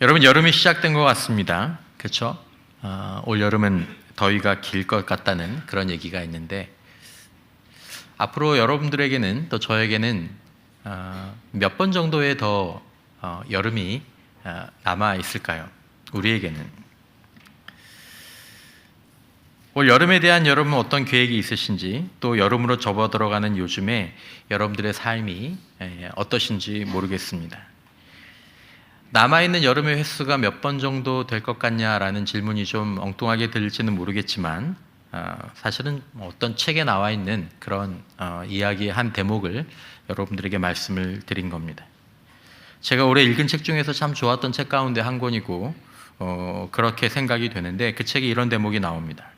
여러분, 여름이 시작된 것 같습니다. 그렇죠? 올 여름은 더위가 길 것 같다는 그런 얘기가 있는데, 앞으로 여러분들에게는 또 저에게는 몇 번 정도의 더 여름이 남아 있을까요? 우리에게는. 올 여름에 대한 여러분 어떤 계획이 있으신지, 또 여름으로 접어들어가는 요즘에 여러분들의 삶이 어떠신지 모르겠습니다. 남아있는 여름의 횟수가 몇 번 정도 될 것 같냐라는 질문이 좀 엉뚱하게 들릴지는 모르겠지만, 사실은 어떤 책에 나와 있는 그런 이야기의 한 대목을 여러분들에게 말씀을 드린 겁니다. 제가 올해 읽은 책 중에서 참 좋았던 책 가운데 한 권이고, 그렇게 생각이 되는데, 그 책에 이런 대목이 나옵니다.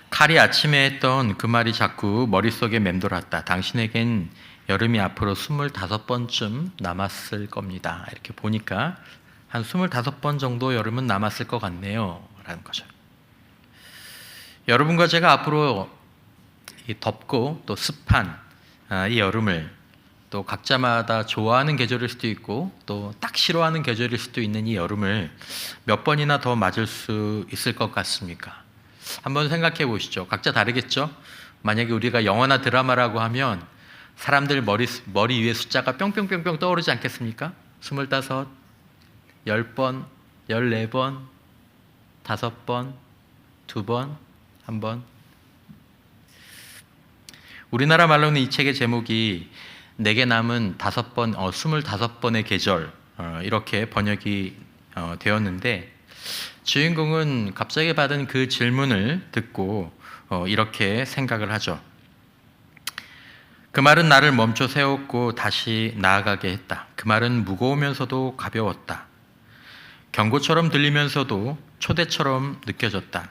칼이 아침에 했던 그 말이 자꾸 머릿속에 맴돌았다. 당신에겐 여름이 앞으로 25번쯤 남았을 겁니다. 이렇게 보니까 한 25번 정도 여름은 남았을 것 같네요 라는 거죠. 여러분과 제가 앞으로 이 덥고 또 습한 이 여름을, 또 각자마다 좋아하는 계절일 수도 있고 또 딱 싫어하는 계절일 수도 있는 이 여름을 몇 번이나 더 맞을 수 있을 것 같습니까? 한번 생각해 보시죠. 각자 다르겠죠? 만약에 우리가 영화나 드라마라고 하면 사람들 머리 위에 숫자가 뿅뿅뿅뿅 떠오르지 않겠습니까? 25, 10번, 14번, 5번, 2번, 1번. 우리나라 말로는 이 책의 제목이 내게 남은 25번의 계절, 이렇게 번역이 되었는데, 주인공은 갑자기 받은 그 질문을 듣고 이렇게 생각을 하죠. 그 말은 나를 멈춰 세웠고 다시 나아가게 했다. 그 말은 무거우면서도 가벼웠다. 경고처럼 들리면서도 초대처럼 느껴졌다.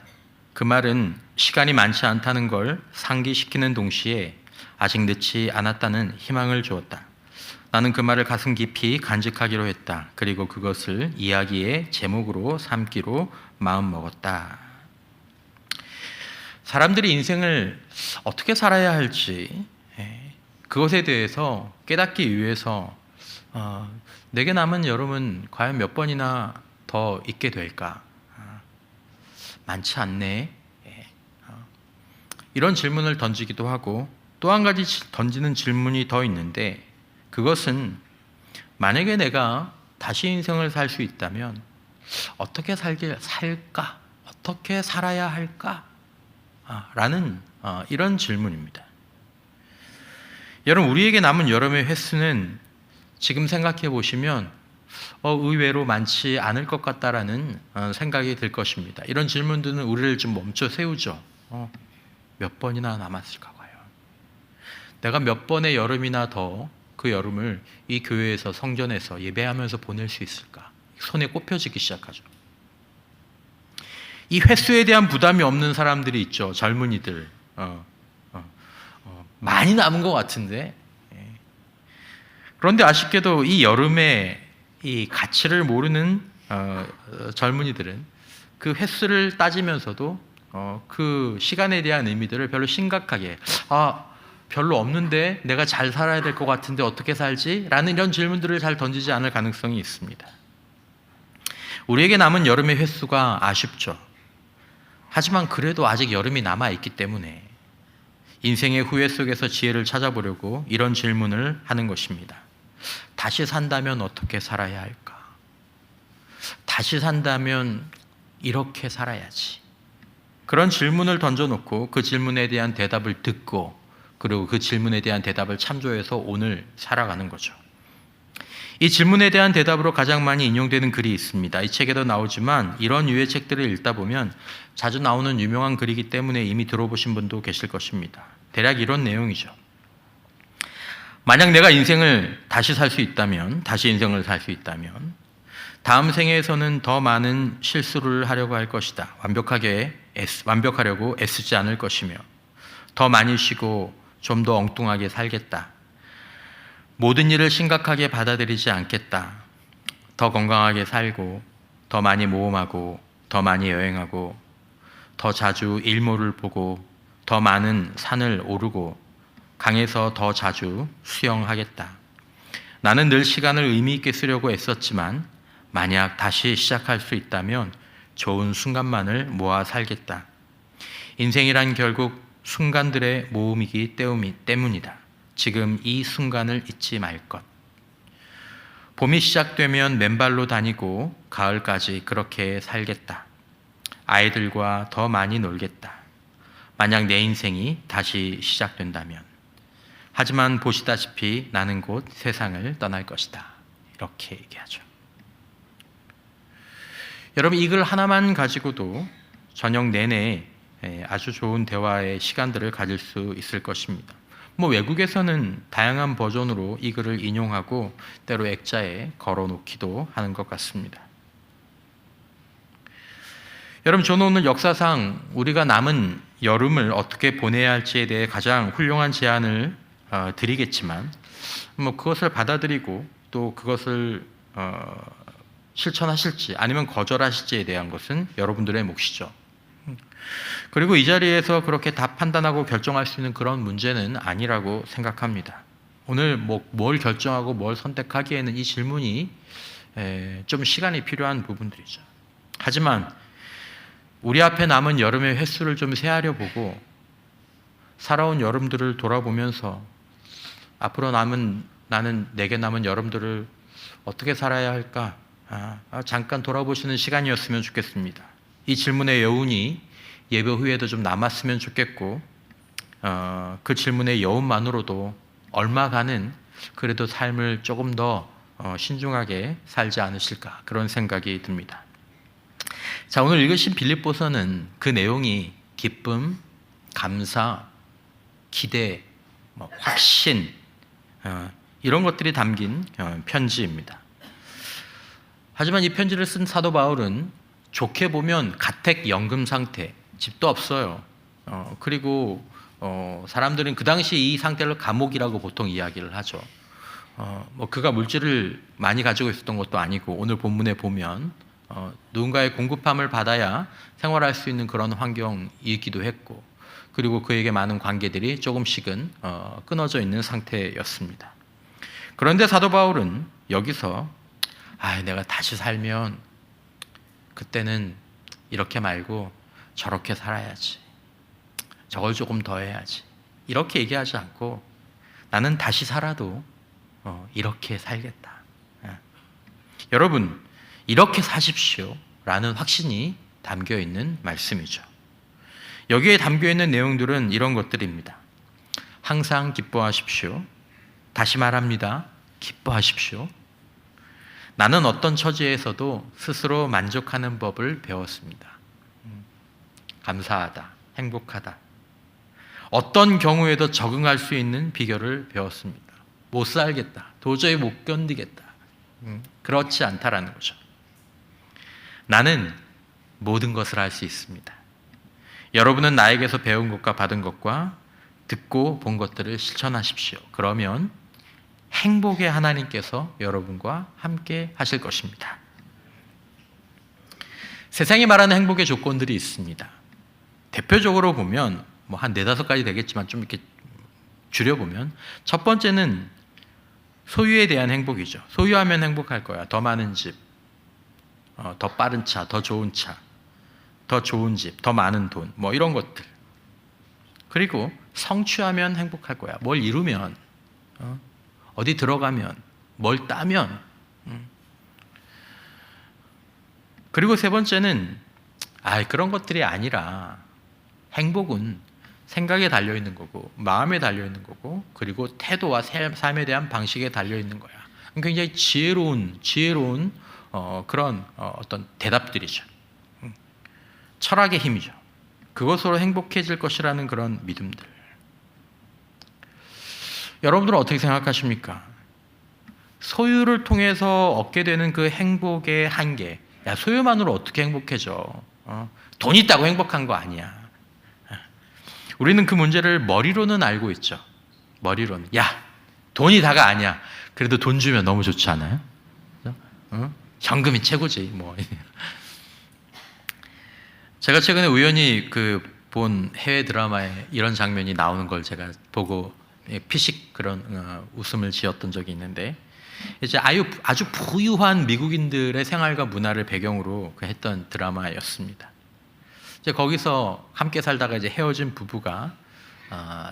그 말은 시간이 많지 않다는 걸 상기시키는 동시에 아직 늦지 않았다는 희망을 주었다. 나는 그 말을 가슴 깊이 간직하기로 했다. 그리고 그것을 이야기의 제목으로 삼기로 마음먹었다. 사람들이 인생을 어떻게 살아야 할지, 그것에 대해서 깨닫기 위해서 내게 남은 여름은 과연 몇 번이나 더 있게 될까? 많지 않네. 이런 질문을 던지기도 하고, 또 한 가지 던지는 질문이 더 있는데, 그것은 만약에 내가 다시 인생을 살 수 있다면 어떻게 살까? 어떻게 살아야 할까? 라는 이런 질문입니다. 여러분, 우리에게 남은 여름의 횟수는 지금 생각해 보시면 의외로 많지 않을 것 같다라는 생각이 들 것입니다. 이런 질문들은 우리를 좀 멈춰 세우죠. 몇 번이나 남았을까 봐요. 내가 몇 번의 여름이나 더 그 여름을 이 교회에서, 성전에서 예배하면서 보낼 수 있을까? 손에 꼽혀지기 시작하죠. 이 횟수에 대한 부담이 없는 사람들이 있죠. 젊은이들. 많이 남은 것 같은데. 그런데 아쉽게도 이 여름의 이 가치를 모르는 젊은이들은 그 횟수를 따지면서도 그 시간에 대한 의미들을 별로 심각하게, 별로 없는데 내가 잘 살아야 될 것 같은데 어떻게 살지? 라는 이런 질문들을 잘 던지지 않을 가능성이 있습니다. 우리에게 남은 여름의 횟수가 아쉽죠. 하지만 그래도 아직 여름이 남아있기 때문에 인생의 후회 속에서 지혜를 찾아보려고 이런 질문을 하는 것입니다. 다시 산다면 어떻게 살아야 할까? 다시 산다면 이렇게 살아야지. 그런 질문을 던져놓고 그 질문에 대한 대답을 듣고, 그리고 그 질문에 대한 대답을 참조해서 오늘 살아가는 거죠. 이 질문에 대한 대답으로 가장 많이 인용되는 글이 있습니다. 이 책에도 나오지만 이런 유의 책들을 읽다 보면 자주 나오는 유명한 글이기 때문에 이미 들어보신 분도 계실 것입니다. 대략 이런 내용이죠. 만약 내가 인생을 다시 살 수 있다면, 다시 인생을 살 수 있다면 다음 생에서는 더 많은 실수를 하려고 할 것이다. 완벽하려고 애쓰지 않을 것이며, 더 많이 쉬고 좀 더 엉뚱하게 살겠다. 모든 일을 심각하게 받아들이지 않겠다. 더 건강하게 살고, 더 많이 모험하고, 더 많이 여행하고, 더 자주 일몰을 보고, 더 많은 산을 오르고, 강에서 더 자주 수영하겠다. 나는 늘 시간을 의미 있게 쓰려고 애썼지만 만약 다시 시작할 수 있다면 좋은 순간만을 모아 살겠다. 인생이란 결국 순간들의 모음이기 때문이다. 지금 이 순간을 잊지 말 것. 봄이 시작되면 맨발로 다니고 가을까지 그렇게 살겠다. 아이들과 더 많이 놀겠다. 만약 내 인생이 다시 시작된다면. 하지만 보시다시피 나는 곧 세상을 떠날 것이다. 이렇게 얘기하죠. 여러분, 이 글 하나만 가지고도 저녁 내내 아주 좋은 대화의 시간들을 가질 수 있을 것입니다. 외국에서는 다양한 버전으로 이 글을 인용하고 때로 액자에 걸어놓기도 하는 것 같습니다. 여러분, 저는 오늘 역사상 우리가 남은 여름을 어떻게 보내야 할지에 대해 가장 훌륭한 제안을 드리겠지만 그것을 받아들이고 또 그것을 실천하실지 아니면 거절하실지에 대한 것은 여러분들의 몫이죠. 그리고 이 자리에서 그렇게 다 판단하고 결정할 수 있는 그런 문제는 아니라고 생각합니다. 오늘 뭘 결정하고 뭘 선택하기에는 이 질문이 좀 시간이 필요한 부분들이죠. 하지만 우리 앞에 남은 여름의 횟수를 좀 세하려 보고 살아온 여름들을 돌아보면서 앞으로 내게 남은 여름들을 어떻게 살아야 할까? 잠깐 돌아보시는 시간이었으면 좋겠습니다. 이 질문의 여운이 예배 후에도 좀 남았으면 좋겠고 그 질문의 여운만으로도 얼마간은 그래도 삶을 조금 더 신중하게 살지 않으실까 그런 생각이 듭니다. 자, 오늘 읽으신 빌립보서는 그 내용이 기쁨, 감사, 기대, 확신 이런 것들이 담긴 편지입니다. 하지만 이 편지를 쓴 사도 바울은 좋게 보면 가택연금 상태, 집도 없어요. 그리고 사람들은 그 당시 이 상태를 감옥이라고 보통 이야기를 하죠. 그가 물질을 많이 가지고 있었던 것도 아니고 오늘 본문에 보면 누군가의 공급함을 받아야 생활할 수 있는 그런 환경이기도 했고 그리고 그에게 많은 관계들이 조금씩은 끊어져 있는 상태였습니다. 그런데 사도 바울은 여기서 내가 다시 살면 그때는 이렇게 말고 저렇게 살아야지. 저걸 조금 더 해야지. 이렇게 얘기하지 않고 나는 다시 살아도 이렇게 살겠다. 여러분, 이렇게 사십시오 라는 확신이 담겨 있는 말씀이죠. 여기에 담겨 있는 내용들은 이런 것들입니다. 항상 기뻐하십시오. 다시 말합니다. 기뻐하십시오. 나는 어떤 처지에서도 스스로 만족하는 법을 배웠습니다. 감사하다, 행복하다. 어떤 경우에도 적응할 수 있는 비결을 배웠습니다. 못 살겠다, 도저히 못 견디겠다. 그렇지 않다라는 거죠. 나는 모든 것을 할 수 있습니다. 여러분은 나에게서 배운 것과 받은 것과 듣고 본 것들을 실천하십시오. 그러면 행복의 하나님께서 여러분과 함께 하실 것입니다. 세상이 말하는 행복의 조건들이 있습니다. 대표적으로 보면 한 4-5가지 되겠지만 좀 이렇게 줄여보면 첫 번째는 소유에 대한 행복이죠. 소유하면 행복할 거야. 더 많은 집, 더 빠른 차, 더 좋은 차, 더 좋은 집, 더 많은 돈, 이런 것들. 그리고 성취하면 행복할 거야. 뭘 이루면, 어디 들어가면, 뭘 따면. 그리고 세 번째는 그런 것들이 아니라 행복은 생각에 달려있는 거고 마음에 달려있는 거고 그리고 태도와 삶에 대한 방식에 달려있는 거야. 굉장히 지혜로운 그런 어떤 대답들이죠. 철학의 힘이죠. 그것으로 행복해질 것이라는 그런 믿음들. 여러분들은 어떻게 생각하십니까? 소유를 통해서 얻게 되는 그 행복의 한계. 소유만으로 어떻게 행복해져? 돈 있다고 행복한 거 아니야. 우리는 그 문제를 머리로는 알고 있죠. 머리로는. 돈이 다가 아니야. 그래도 돈 주면 너무 좋지 않아요? 현금이 최고지. 제가 최근에 우연히 본 해외 드라마에 이런 장면이 나오는 걸 제가 보고 피식 그런 웃음을 지었던 적이 있는데 이제 아주 부유한 미국인들의 생활과 문화를 배경으로 했던 드라마였습니다. 이제 거기서 함께 살다가 이제 헤어진 부부가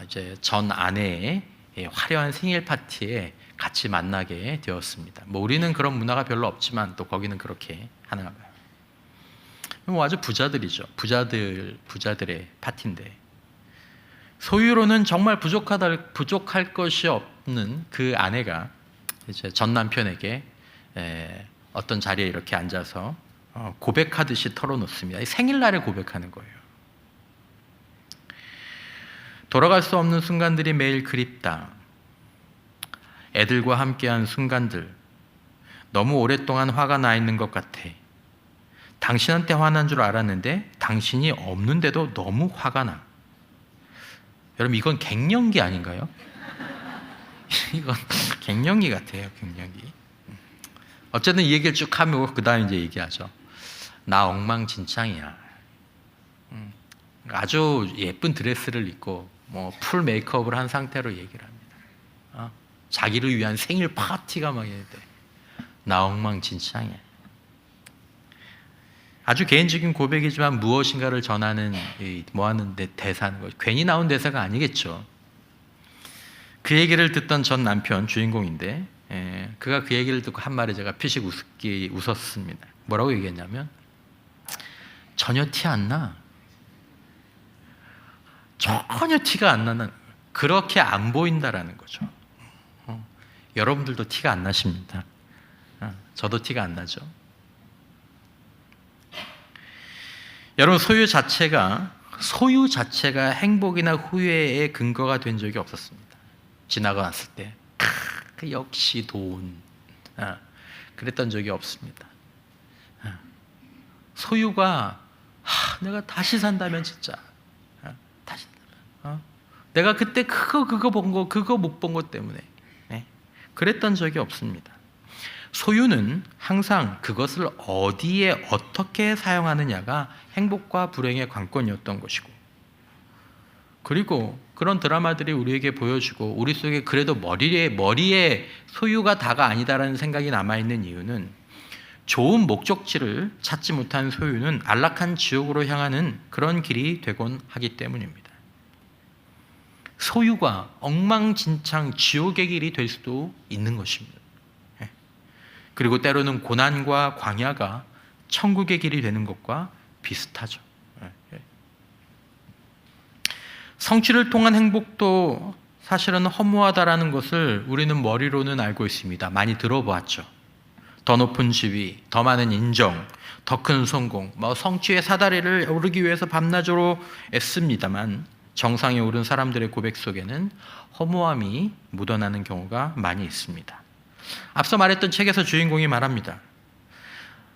이제 전 아내의 화려한 생일 파티에 같이 만나게 되었습니다. 뭐 우리는 그런 문화가 별로 없지만 또 거기는 그렇게 하나 봐요. 뭐 아주 부자들이죠. 부자들의 파티인데 소유로는 정말 부족할 것이 없는 그 아내가 이제 전 남편에게 어떤 자리에 이렇게 앉아서 고백하듯이 털어놓습니다. 생일날에 고백하는 거예요. 돌아갈 수 없는 순간들이 매일 그립다. 애들과 함께한 순간들. 너무 오랫동안 화가 나 있는 것 같아. 당신한테 화난 줄 알았는데 당신이 없는데도 너무 화가 나. 여러분 이건 갱년기 아닌가요? 이건 갱년기 같아요. 갱년기. 어쨌든 이 얘기를 쭉 하면 그 다음에 이제 얘기하죠. 나 엉망진창이야. 아주 예쁜 드레스를 입고 뭐 풀 메이크업을 한 상태로 얘기를 합니다. 자기를 위한 생일 파티가 막 이래. 나 엉망진창이야. 아주 개인적인 고백이지만 무엇인가를 전하는 뭐하는 대사는 거죠. 괜히 나온 대사가 아니겠죠. 그 얘기를 듣던 전 남편 주인공인데 그가 그 얘기를 듣고 한 말에 제가 피식 웃었습니다. 뭐라고 얘기했냐면 전혀 티 안 나. 전혀 티가 안 나는 그렇게 안 보인다라는 거죠. 여러분들도 티가 안 나십니다. 저도 티가 안 나죠. 여러분 소유 자체가 행복이나 후회의 근거가 된 적이 없었습니다. 지나가 났을 때 역시 돈 그랬던 적이 없습니다. 소유가 내가 다시 산다면 진짜 다시 산다면 내가 그때 그거 본 거 그거 못 본 것 때문에 그랬던 적이 없습니다. 소유는 항상 그것을 어디에 어떻게 사용하느냐가 행복과 불행의 관건이었던 것이고, 그리고 그런 드라마들이 우리에게 보여주고 우리 속에 그래도 머리에 소유가 다가 아니다라는 생각이 남아있는 이유는 좋은 목적지를 찾지 못한 소유는 안락한 지옥으로 향하는 그런 길이 되곤 하기 때문입니다. 소유가 엉망진창 지옥의 길이 될 수도 있는 것입니다. 그리고 때로는 고난과 광야가 천국의 길이 되는 것과 비슷하죠. 성취를 통한 행복도 사실은 허무하다라는 것을 우리는 머리로는 알고 있습니다. 많이 들어보았죠. 더 높은 지위, 더 많은 인정, 더 큰 성공, 성취의 사다리를 오르기 위해서 밤낮으로 애씁니다만 정상에 오른 사람들의 고백 속에는 허무함이 묻어나는 경우가 많이 있습니다. 앞서 말했던 책에서 주인공이 말합니다.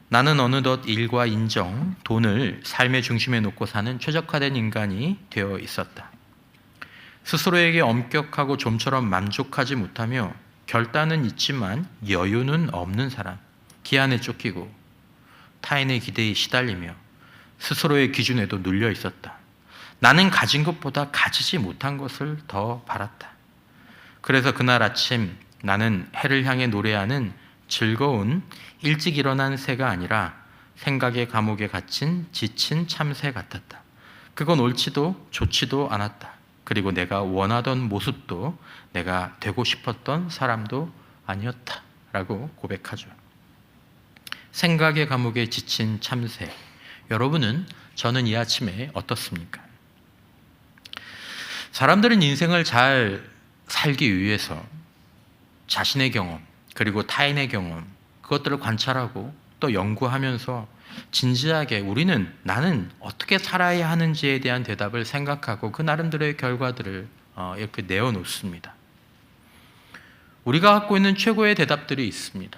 나는 어느덧 일과 인정, 돈을 삶의 중심에 놓고 사는 최적화된 인간이 되어 있었다. 스스로에게 엄격하고 좀처럼 만족하지 못하며 결단은 있지만 여유는 없는 사람, 기한에 쫓기고 타인의 기대에 시달리며 스스로의 기준에도 눌려 있었다. 나는 가진 것보다 가지지 못한 것을 더 바랐다. 그래서 그날 아침 나는 해를 향해 노래하는 즐거운 일찍 일어난 새가 아니라 생각의 감옥에 갇힌 지친 참새 같았다. 그건 옳지도 좋지도 않았다. 그리고 내가 원하던 모습도 내가 되고 싶었던 사람도 아니었다. 라고 고백하죠. 생각의 감옥에 지친 참새. 여러분은 저는 이 아침에 어떻습니까? 사람들은 인생을 잘 살기 위해서 자신의 경험 그리고 타인의 경험 그것들을 관찰하고 또 연구하면서 진지하게 나는 어떻게 살아야 하는지에 대한 대답을 생각하고 그 나름대로의 결과들을 이렇게 내어놓습니다. 우리가 갖고 있는 최고의 대답들이 있습니다.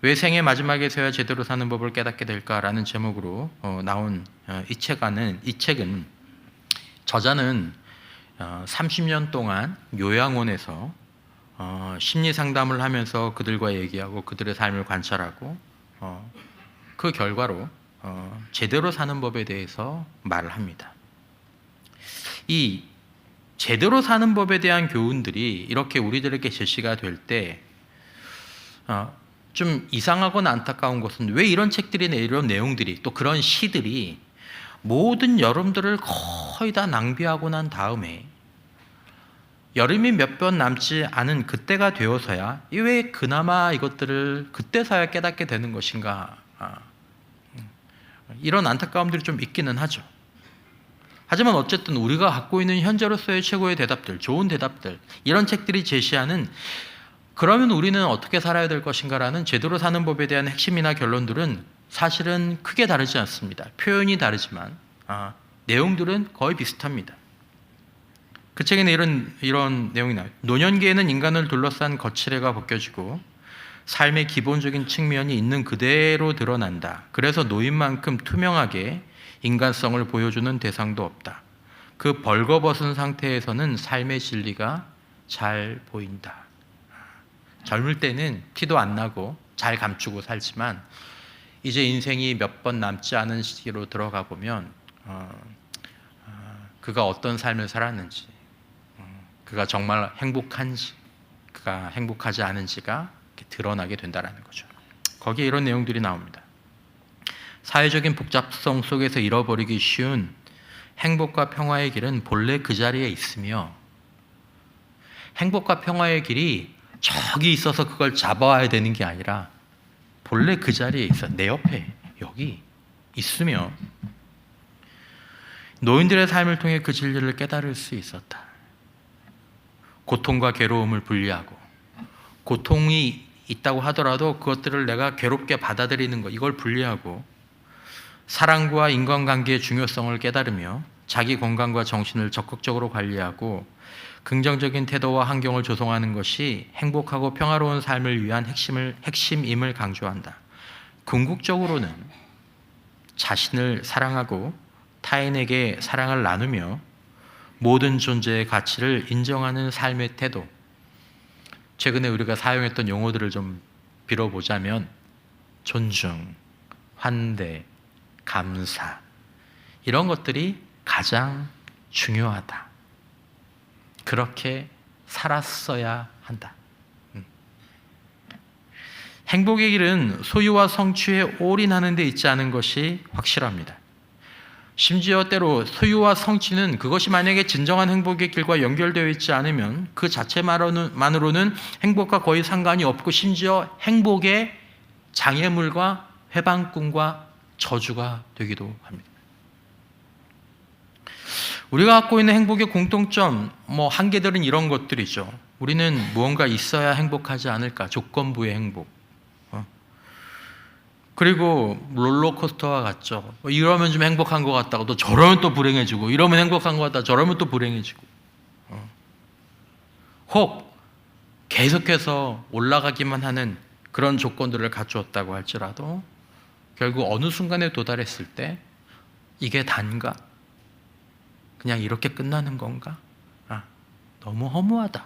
왜 생의 마지막에서야 제대로 사는 법을 깨닫게 될까라는 제목으로 나온 이 책은 저자는 30년 동안 요양원에서 심리 상담을 하면서 그들과 얘기하고 그들의 삶을 관찰하고 그 결과로 제대로 사는 법에 대해서 말을 합니다. 이 제대로 사는 법에 대한 교훈들이 이렇게 우리들에게 제시가 될 때 좀 이상하거나 안타까운 것은 왜 이런 책들이나 이런 내용들이 또 그런 시들이 모든 여름들을 거의 다 낭비하고 난 다음에 여름이 몇 번 남지 않은 그때가 되어서야 왜 그나마 이것들을 그때서야 깨닫게 되는 것인가, 이런 안타까움들이 좀 있기는 하죠. 하지만 어쨌든 우리가 갖고 있는 현재로서의 최고의 대답들, 좋은 대답들, 이런 책들이 제시하는 그러면 우리는 어떻게 살아야 될 것인가라는 제대로 사는 법에 대한 핵심이나 결론들은 사실은 크게 다르지 않습니다. 표현이 다르지만 내용들은 거의 비슷합니다. 그 책에는 이런 내용이 나와요. 노년기에는 인간을 둘러싼 거칠애가 벗겨지고 삶의 기본적인 측면이 있는 그대로 드러난다. 그래서 노인만큼 투명하게 인간성을 보여주는 대상도 없다. 그 벌거벗은 상태에서는 삶의 진리가 잘 보인다. 젊을 때는 티도 안 나고 잘 감추고 살지만 이제 인생이 몇 번 남지 않은 시기로 들어가 보면 그가 어떤 삶을 살았는지, 그가 정말 행복한지, 그가 행복하지 않은지가 드러나게 된다는 거죠. 거기에 이런 내용들이 나옵니다. 사회적인 복잡성 속에서 잃어버리기 쉬운 행복과 평화의 길은 본래 그 자리에 있으며, 행복과 평화의 길이 저기 있어서 그걸 잡아와야 되는 게 아니라 본래 그 자리에 있어, 내 옆에 여기 있으며 노인들의 삶을 통해 그 진리를 깨달을 수 있었다. 고통과 괴로움을 분리하고, 고통이 있다고 하더라도 그것들을 내가 괴롭게 받아들이는 것, 이걸 분리하고 사랑과 인간관계의 중요성을 깨달으며 자기 건강과 정신을 적극적으로 관리하고 긍정적인 태도와 환경을 조성하는 것이 행복하고 평화로운 삶을 위한 핵심임을 강조한다. 궁극적으로는 자신을 사랑하고 타인에게 사랑을 나누며 모든 존재의 가치를 인정하는 삶의 태도. 최근에 우리가 사용했던 용어들을 좀 빌어보자면 존중, 환대, 감사, 이런 것들이 가장 중요하다. 그렇게 살았어야 한다. 행복의 길은 소유와 성취에 올인하는 데 있지 않은 것이 확실합니다. 심지어 때로 소유와 성취는 그것이 만약에 진정한 행복의 길과 연결되어 있지 않으면 그 자체만으로는 행복과 거의 상관이 없고 심지어 행복의 장애물과 회방꾼과 저주가 되기도 합니다. 우리가 갖고 있는 행복의 공통점, 한계들은 이런 것들이죠. 우리는 무언가 있어야 행복하지 않을까, 조건부의 행복. 그리고 롤러코스터와 같죠. 이러면 좀 행복한 것 같다고 또 저러면 또 불행해지고, 이러면 행복한 것 같다 저러면 또 불행해지고, 혹 계속해서 올라가기만 하는 그런 조건들을 갖추었다고 할지라도 결국 어느 순간에 도달했을 때 이게 단가? 그냥 이렇게 끝나는 건가? 너무 허무하다.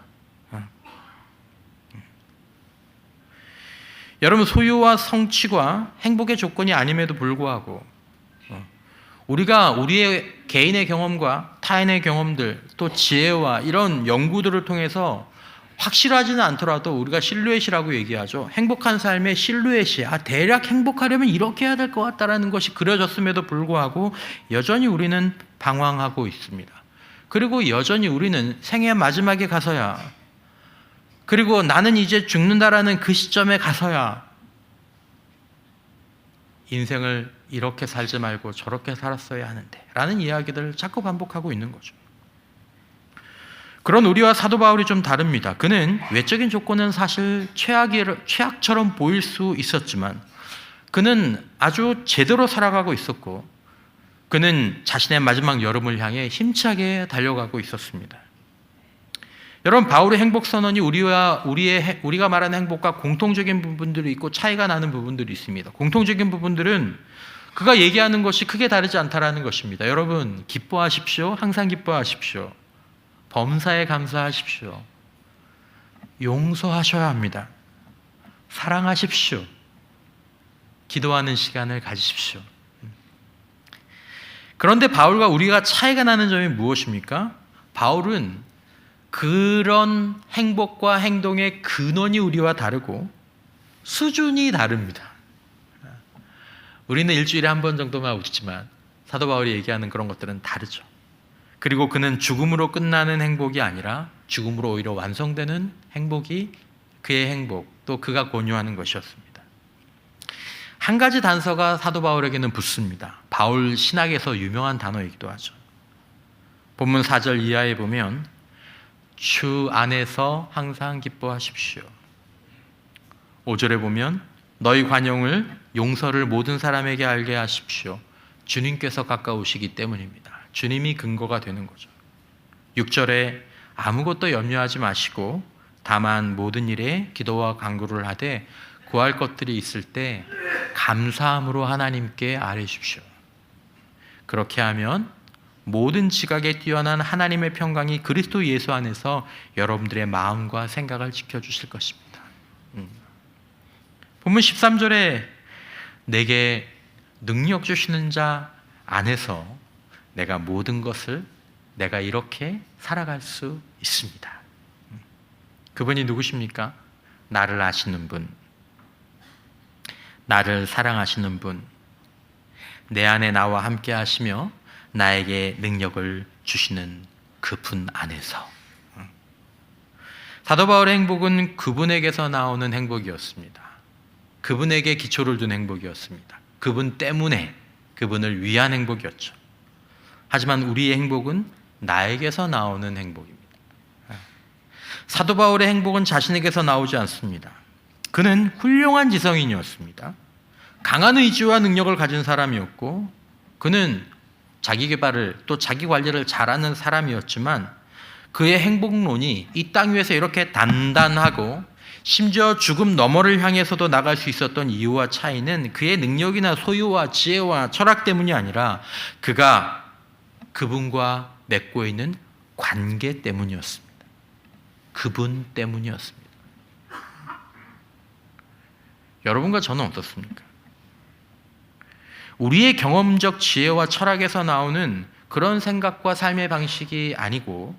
여러분, 소유와 성취가 행복의 조건이 아님에도 불구하고 우리가 우리의 개인의 경험과 타인의 경험들, 또 지혜와 이런 연구들을 통해서 확실하지는 않더라도 우리가 실루엣이라고 얘기하죠. 행복한 삶의 실루엣이 대략 행복하려면 이렇게 해야 될 것 같다라는 것이 그려졌음에도 불구하고 여전히 우리는 방황하고 있습니다. 그리고 여전히 우리는 생애 마지막에 가서야, 그리고 나는 이제 죽는다라는 그 시점에 가서야 인생을 이렇게 살지 말고 저렇게 살았어야 하는데 라는 이야기들을 자꾸 반복하고 있는 거죠. 그런 우리와 사도 바울이 좀 다릅니다. 그는 외적인 조건은 사실 최악처럼 보일 수 있었지만 그는 아주 제대로 살아가고 있었고 그는 자신의 마지막 여름을 향해 힘차게 달려가고 있었습니다. 여러분, 바울의 행복 선언이 우리가 말하는 행복과 공통적인 부분들이 있고 차이가 나는 부분들이 있습니다. 공통적인 부분들은 그가 얘기하는 것이 크게 다르지 않다라는 것입니다. 여러분, 기뻐하십시오. 항상 기뻐하십시오. 범사에 감사하십시오. 용서하셔야 합니다. 사랑하십시오. 기도하는 시간을 가지십시오. 그런데 바울과 우리가 차이가 나는 점이 무엇입니까? 바울은 그런 행복과 행동의 근원이 우리와 다르고 수준이 다릅니다. 우리는 일주일에 한 번 정도만 웃지만 사도 바울이 얘기하는 그런 것들은 다르죠. 그리고 그는 죽음으로 끝나는 행복이 아니라 죽음으로 오히려 완성되는 행복이 그의 행복, 또 그가 권유하는 것이었습니다. 한 가지 단서가 사도 바울에게는 붙습니다. 바울 신학에서 유명한 단어이기도 하죠. 본문 4절 이하에 보면 주 안에서 항상 기뻐하십시오. 5절에 보면 너희 관용을 용서를 모든 사람에게 알게 하십시오. 주님께서 가까우시기 때문입니다. 주님이 근거가 되는 거죠. 6절에 아무것도 염려하지 마시고 다만 모든 일에 기도와 간구를 하되 구할 것들이 있을 때 감사함으로 하나님께 아뢰십시오. 그렇게 하면 모든 지각에 뛰어난 하나님의 평강이 그리스도 예수 안에서 여러분들의 마음과 생각을 지켜주실 것입니다. 본문 13절에 내게 능력 주시는 자 안에서 내가 모든 것을 내가 이렇게 살아갈 수 있습니다. 그분이 누구십니까? 나를 아시는 분, 나를 사랑하시는 분, 내 안에 나와 함께 하시며 나에게 능력을 주시는 그분 안에서. 사도 바울의 행복은 그분에게서 나오는 행복이었습니다. 그분에게 기초를 둔 행복이었습니다. 그분 때문에, 그분을 위한 행복이었죠. 하지만 우리의 행복은 나에게서 나오는 행복입니다. 사도 바울의 행복은 자신에게서 나오지 않습니다. 그는 훌륭한 지성인이었습니다. 강한 의지와 능력을 가진 사람이었고, 그는 자기 개발을 또 자기 관리를 잘하는 사람이었지만, 그의 행복론이 이 땅 위에서 이렇게 단단하고 심지어 죽음 너머를 향해서도 나갈 수 있었던 이유와 차이는 그의 능력이나 소유와 지혜와 철학 때문이 아니라 그가 그분과 맺고 있는 관계 때문이었습니다. 그분 때문이었습니다. 여러분과 저는 어떻습니까? 우리의 경험적 지혜와 철학에서 나오는 그런 생각과 삶의 방식이 아니고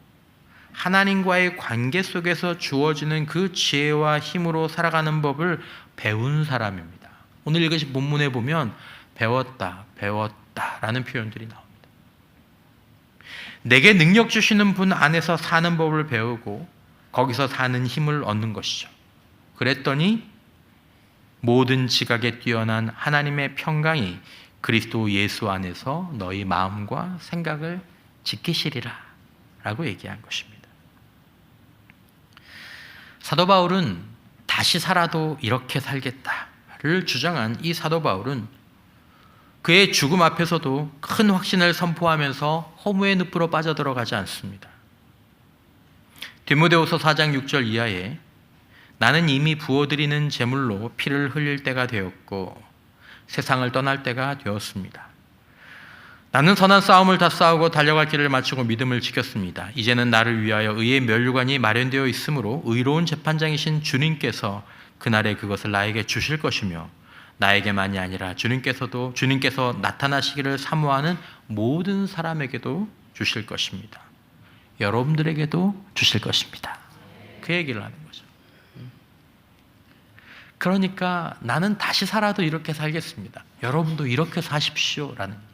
하나님과의 관계 속에서 주어지는 그 지혜와 힘으로 살아가는 법을 배운 사람입니다. 오늘 읽으신 본문에 보면 배웠다, 배웠다라는 표현들이 나옵니다. 내게 능력 주시는 분 안에서 사는 법을 배우고 거기서 사는 힘을 얻는 것이죠. 그랬더니 모든 지각에 뛰어난 하나님의 평강이 그리스도 예수 안에서 너희 마음과 생각을 지키시리라 라고 얘기한 것입니다. 사도 바울은 다시 살아도 이렇게 살겠다를 주장한 이 사도 바울은 그의 죽음 앞에서도 큰 확신을 선포하면서 허무의 늪으로 빠져들어가지 않습니다. 디모데후서 4장 6절 이하에 나는 이미 부어드리는 제물로 피를 흘릴 때가 되었고 세상을 떠날 때가 되었습니다. 나는 선한 싸움을 다 싸우고 달려갈 길을 마치고 믿음을 지켰습니다. 이제는 나를 위하여 의의 면류관이 마련되어 있으므로 의로운 재판장이신 주님께서 그날에 그것을 나에게 주실 것이며 나에게만이 아니라 주님께서 나타나시기를 사모하는 모든 사람에게도 주실 것입니다. 여러분들에게도 주실 것입니다. 그 얘기를 하는 거죠. 그러니까 나는 다시 살아도 이렇게 살겠습니다. 여러분도 이렇게 사십시오라는 거죠.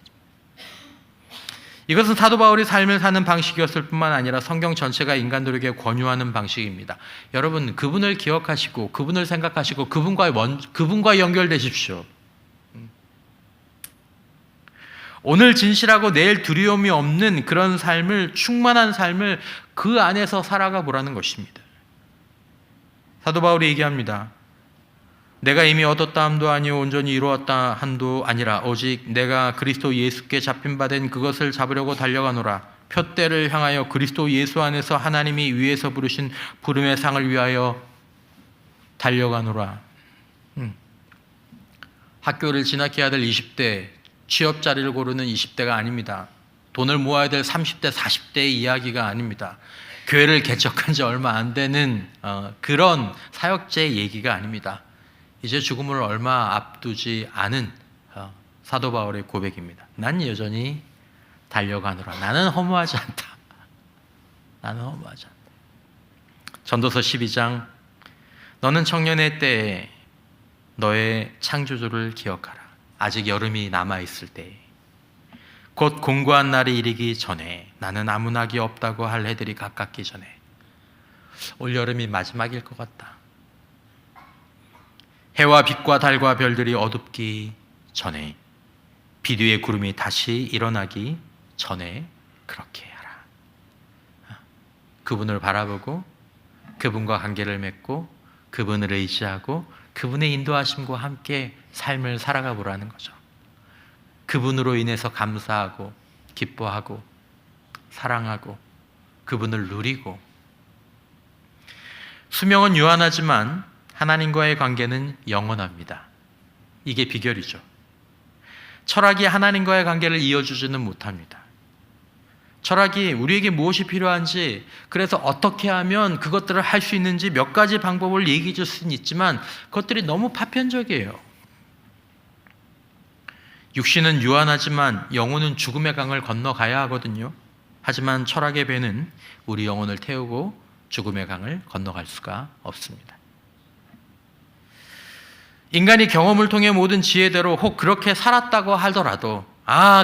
이것은 사도 바울이 삶을 사는 방식이었을 뿐만 아니라 성경 전체가 인간들에게 권유하는 방식입니다. 여러분, 그분을 기억하시고 그분을 생각하시고 그분과 연결되십시오. 오늘 진실하고 내일 두려움이 없는 그런 삶을, 충만한 삶을 그 안에서 살아가 보라는 것입니다. 사도 바울이 얘기합니다. 내가 이미 얻었다 함도 아니요 온전히 이루었다 한도 아니라 오직 내가 그리스도 예수께 잡힌 바 된 그것을 잡으려고 달려가노라. 표대를 향하여 그리스도 예수 안에서 하나님이 위에서 부르신 부름의 상을 위하여 달려가노라. 학교를 진학해야 될 20대, 취업 자리를 고르는 20대가 아닙니다. 돈을 모아야 될 30대, 40대의 이야기가 아닙니다. 교회를 개척한 지 얼마 안 되는 그런 사역자의 얘기가 아닙니다. 이제 죽음을 얼마 앞두지 않은 사도 바울의 고백입니다. 난 여전히 달려가노라. 나는 허무하지 않다. 나는 허무하지 않다. 전도서 12장 너는 청년의 때에 너의 창조주를 기억하라. 아직 여름이 남아있을 때에 곧 공고한 날이 이르기 전에 나는 아무 낙이 없다고 할 해들이 가깝기 전에 올여름이 마지막일 것 같다. 해와 빛과 달과 별들이 어둡기 전에 빛 위에 구름이 다시 일어나기 전에 그렇게 하라. 그분을 바라보고 그분과 관계를 맺고 그분을 의지하고 그분의 인도하심과 함께 삶을 살아가 보라는 거죠. 그분으로 인해서 감사하고 기뻐하고 사랑하고 그분을 누리고. 수명은 유한하지만 하나님과의 관계는 영원합니다. 이게 비결이죠. 철학이 하나님과의 관계를 이어주지는 못합니다. 철학이 우리에게 무엇이 필요한지, 그래서 어떻게 하면 그것들을 할 수 있는지 몇 가지 방법을 얘기해 줄 수는 있지만 그것들이 너무 파편적이에요. 육신은 유한하지만 영혼은 죽음의 강을 건너가야 하거든요. 하지만 철학의 배는 우리 영혼을 태우고 죽음의 강을 건너갈 수가 없습니다. 인간이 경험을 통해 모든 지혜대로 혹 그렇게 살았다고 하더라도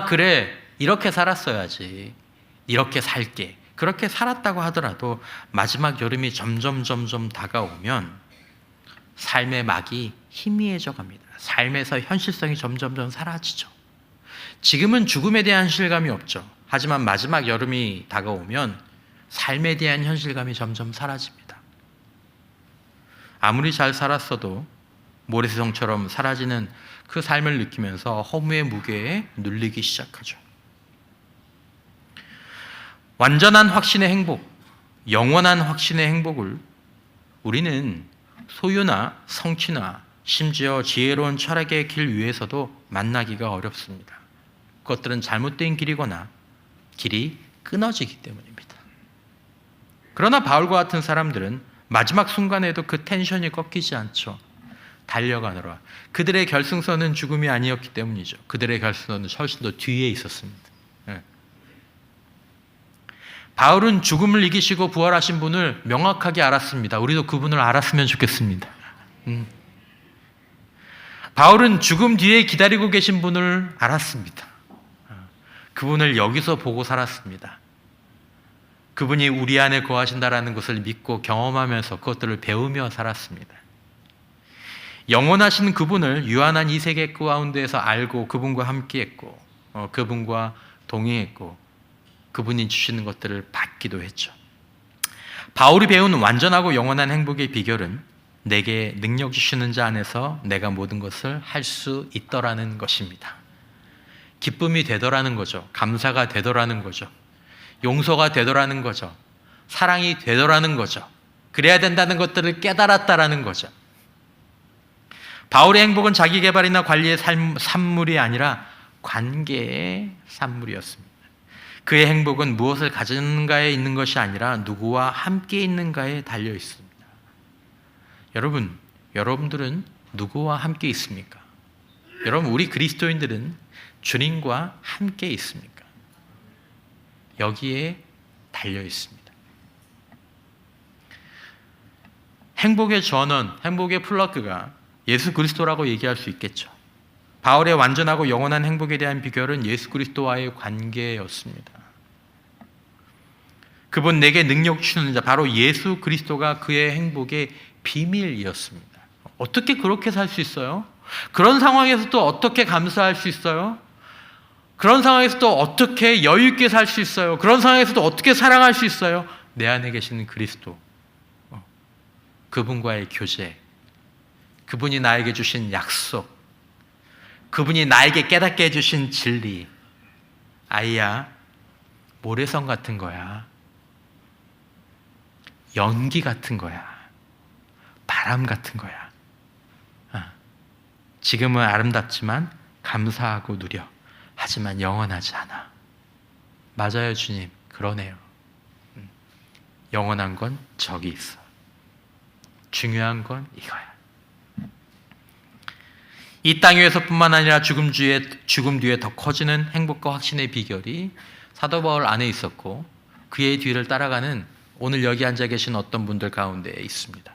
그래 이렇게 살았어야지, 이렇게 살게, 그렇게 살았다고 하더라도 마지막 여름이 점점 다가오면 삶의 막이 희미해져 갑니다. 삶에서 현실성이 점점 사라지죠. 지금은 죽음에 대한 실감이 없죠. 하지만 마지막 여름이 다가오면 삶에 대한 현실감이 점점 사라집니다. 아무리 잘 살았어도 모래성처럼 사라지는 그 삶을 느끼면서 허무의 무게에 눌리기 시작하죠. 완전한 확신의 행복, 영원한 확신의 행복을 우리는 소유나 성취나 심지어 지혜로운 철학의 길 위에서도 만나기가 어렵습니다. 그것들은 잘못된 길이거나 길이 끊어지기 때문입니다. 그러나 바울과 같은 사람들은 마지막 순간에도 그 텐션이 꺾이지 않죠. 달려가느라. 그들의 결승선은 죽음이 아니었기 때문이죠. 그들의 결승선은 훨씬 더 뒤에 있었습니다. 바울은 죽음을 이기시고 부활하신 분을 명확하게 알았습니다. 우리도 그분을 알았으면 좋겠습니다. 바울은 죽음 뒤에 기다리고 계신 분을 알았습니다. 그분을 여기서 보고 살았습니다. 그분이 우리 안에 거하신다라는 것을 믿고 경험하면서 그것들을 배우며 살았습니다. 영원하신 그분을 유한한 이 세계 가운데에서 알고 그분과 함께했고 그분과 동행했고 그분이 주시는 것들을 받기도 했죠. 바울이 배운 완전하고 영원한 행복의 비결은 내게 능력 주시는 자 안에서 내가 모든 것을 할 수 있더라는 것입니다. 기쁨이 되더라는 거죠. 감사가 되더라는 거죠. 용서가 되더라는 거죠. 사랑이 되더라는 거죠. 그래야 된다는 것들을 깨달았다라는 거죠. 바울의 행복은 자기 개발이나 관리의 산물이 아니라 관계의 산물이었습니다. 그의 행복은 무엇을 가졌는가에 있는 것이 아니라 누구와 함께 있는가에 달려 있습니다. 여러분들은 누구와 함께 있습니까? 여러분, 우리 그리스도인들은 주님과 함께 있습니까? 여기에 달려 있습니다. 행복의 전원, 행복의 플러그가 예수 그리스도라고 얘기할 수 있겠죠. 바울의 완전하고 영원한 행복에 대한 비결은 예수 그리스도와의 관계였습니다. 그분 내게 능력 주시는 자, 바로 예수 그리스도가 그의 행복의 비밀이었습니다. 어떻게 그렇게 살 수 있어요? 그런 상황에서도 어떻게 감사할 수 있어요? 그런 상황에서도 어떻게 여유 있게 살 수 있어요? 그런 상황에서도 어떻게 사랑할 수 있어요? 내 안에 계시는 그리스도, 그분과의 교제, 그분이 나에게 주신 약속, 그분이 나에게 깨닫게 해주신 진리. 아이야, 모래성 같은 거야. 연기 같은 거야. 바람 같은 거야. 지금은 아름답지만 감사하고 누려. 하지만 영원하지 않아. 맞아요, 주님. 그러네요. 영원한 건 저기 있어. 중요한 건 이거야. 이 땅 위에서뿐만 아니라 죽음 뒤에 더 커지는 행복과 확신의 비결이 사도 바울 안에 있었고 그의 뒤를 따라가는 오늘 여기 앉아 계신 어떤 분들 가운데 있습니다.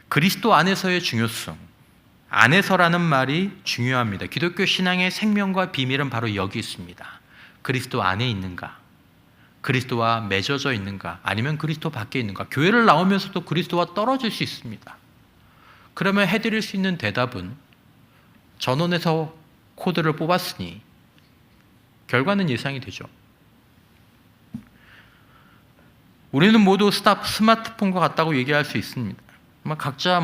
그리스도 안에서의 중요성, 안에서라는 말이 중요합니다. 기독교 신앙의 생명과 비밀은 바로 여기 있습니다. 그리스도 안에 있는가? 그리스도와 맺어져 있는가? 아니면 그리스도 밖에 있는가? 교회를 나오면서도 그리스도와 떨어질 수 있습니다. 그러면 해드릴 수 있는 대답은 전원에서 코드를 뽑았으니 결과는 예상이 되죠. 우리는 모두 스마트폰과 같다고 얘기할 수 있습니다. 각자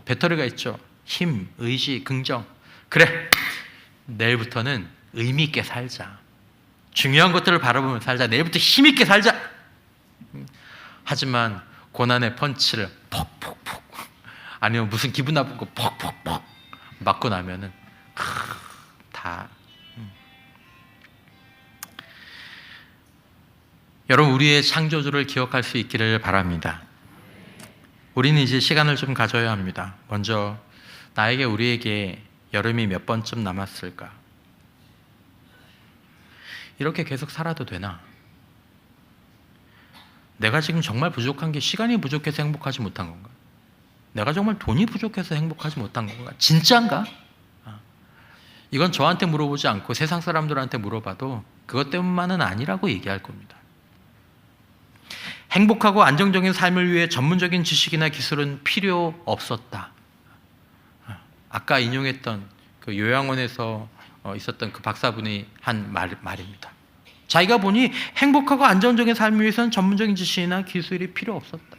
배터리가 있죠. 힘, 의지, 긍정. 그래, 내일부터는 의미 있게 살자. 중요한 것들을 바라보며 살자. 내일부터 힘 있게 살자. 하지만 고난의 펀치를 퍽퍽퍽 아니면 무슨 기분 나쁜 거 퍽퍽퍽 맞고 나면은 다 여러분, 우리의 창조주를 기억할 수 있기를 바랍니다. 우리는 이제 시간을 좀 가져야 합니다. 먼저 우리에게 여름이 몇 번쯤 남았을까? 이렇게 계속 살아도 되나? 내가 지금 정말 부족한 게 시간이 부족해서 행복하지 못한 건가? 내가 정말 돈이 부족해서 행복하지 못한 건가? 진짜인가? 이건 저한테 물어보지 않고 세상 사람들한테 물어봐도 그것 때문만은 아니라고 얘기할 겁니다. 행복하고 안정적인 삶을 위해 전문적인 지식이나 기술은 필요 없었다. 아까 인용했던 그 요양원에서 있었던 그 박사분이 한 말입니다. 자기가 보니 행복하고 안정적인 삶을 위해서는 전문적인 지식이나 기술이 필요 없었다.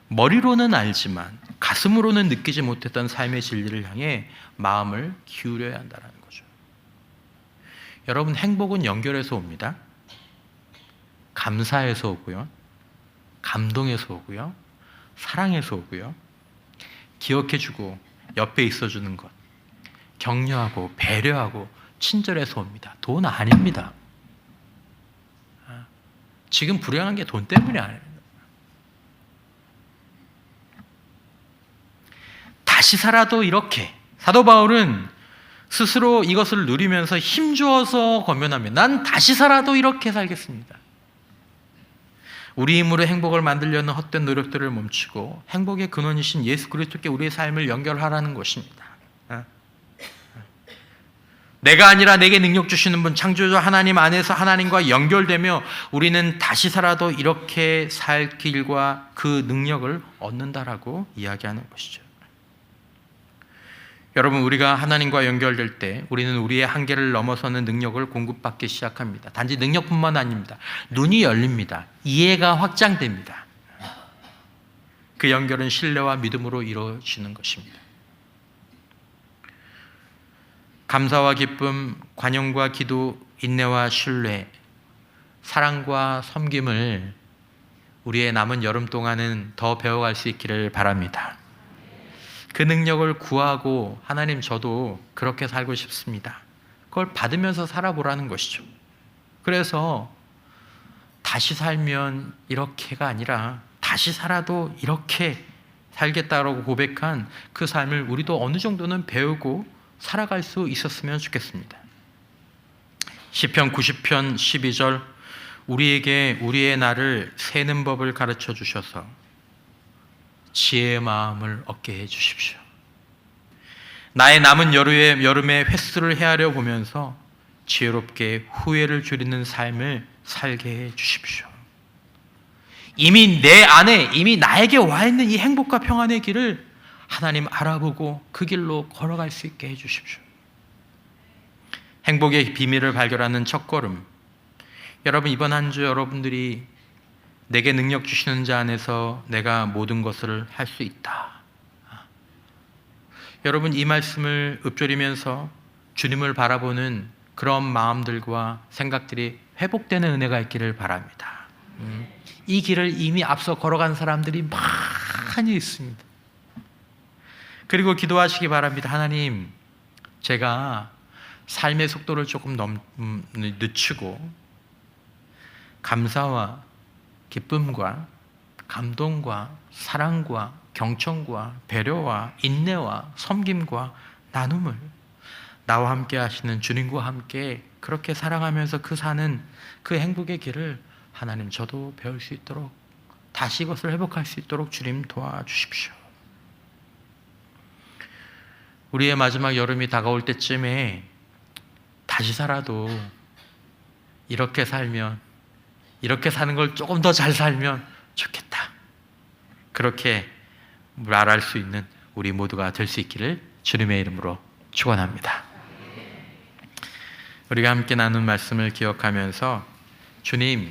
머리로는 알지만 가슴으로는 느끼지 못했던 삶의 진리를 향해 마음을 기울여야 한다는 거죠. 여러분, 행복은 연결해서 옵니다. 감사해서 오고요. 감동해서 오고요. 사랑해서 오고요. 기억해주고 옆에 있어주는 것, 격려하고 배려하고 친절해서 옵니다. 돈 아닙니다. 지금 불행한 게 돈 때문이 아닙니다. 다시 살아도 이렇게. 사도 바울은 스스로 이것을 누리면서 힘주어서 권면합니다. 난 다시 살아도 이렇게 살겠습니다. 우리 힘으로 행복을 만들려는 헛된 노력들을 멈추고 행복의 근원이신 예수 그리스도께 우리의 삶을 연결하라는 것입니다. 내가 아니라 내게 능력 주시는 분, 창조주 하나님 안에서 하나님과 연결되며 우리는 다시 살아도 이렇게 살 길과 그 능력을 얻는다라고 이야기하는 것이죠. 여러분, 우리가 하나님과 연결될 때 우리는 우리의 한계를 넘어서는 능력을 공급받기 시작합니다. 단지 능력뿐만 아닙니다. 눈이 열립니다. 이해가 확장됩니다. 그 연결은 신뢰와 믿음으로 이루어지는 것입니다. 감사와 기쁨, 관용과 기도, 인내와 신뢰, 사랑과 섬김을 우리의 남은 여름 동안은 더 배워갈 수 있기를 바랍니다. 그 능력을 구하고 하나님, 저도 그렇게 살고 싶습니다. 그걸 받으면서 살아보라는 것이죠. 그래서 다시 살면 이렇게가 아니라 다시 살아도 이렇게 살겠다라고 고백한 그 삶을 우리도 어느 정도는 배우고 살아갈 수 있었으면 좋겠습니다. 시편 90편 12절, 우리에게 우리의 날을 세는 법을 가르쳐 주셔서 지혜의 마음을 얻게 해 주십시오. 나의 남은 여름에 횟수를 헤아려 보면서 지혜롭게 후회를 줄이는 삶을 살게 해 주십시오. 이미 내 안에, 이미 나에게 와 있는 이 행복과 평안의 길을 하나님 알아보고 그 길로 걸어갈 수 있게 해 주십시오. 행복의 비밀을 발견하는 첫걸음. 여러분, 이번 한 주 여러분들이 내게 능력 주시는 자 안에서 내가 모든 것을 할 수 있다. 여러분, 이 말씀을 읊조리면서 주님을 바라보는 그런 마음들과 생각들이 회복되는 은혜가 있기를 바랍니다. 이 길을 이미 앞서 걸어간 사람들이 많이 있습니다. 그리고 기도하시기 바랍니다. 하나님, 제가 삶의 속도를 조금 늦추고 감사와 기쁨과 감동과 사랑과 경청과 배려와 인내와 섬김과 나눔을 나와 함께 하시는 주님과 함께 그렇게 사랑하면서 그 사는 그 행복의 길을 하나님 저도 배울 수 있도록, 다시 이것을 회복할 수 있도록 주님 도와주십시오. 우리의 마지막 여름이 다가올 때쯤에 다시 살아도 이렇게 살면, 이렇게 사는 걸 조금 더 잘 살면 좋겠다, 그렇게 말할 수 있는 우리 모두가 될 수 있기를 주님의 이름으로 축원합니다. 우리가 함께 나눈 말씀을 기억하면서 주님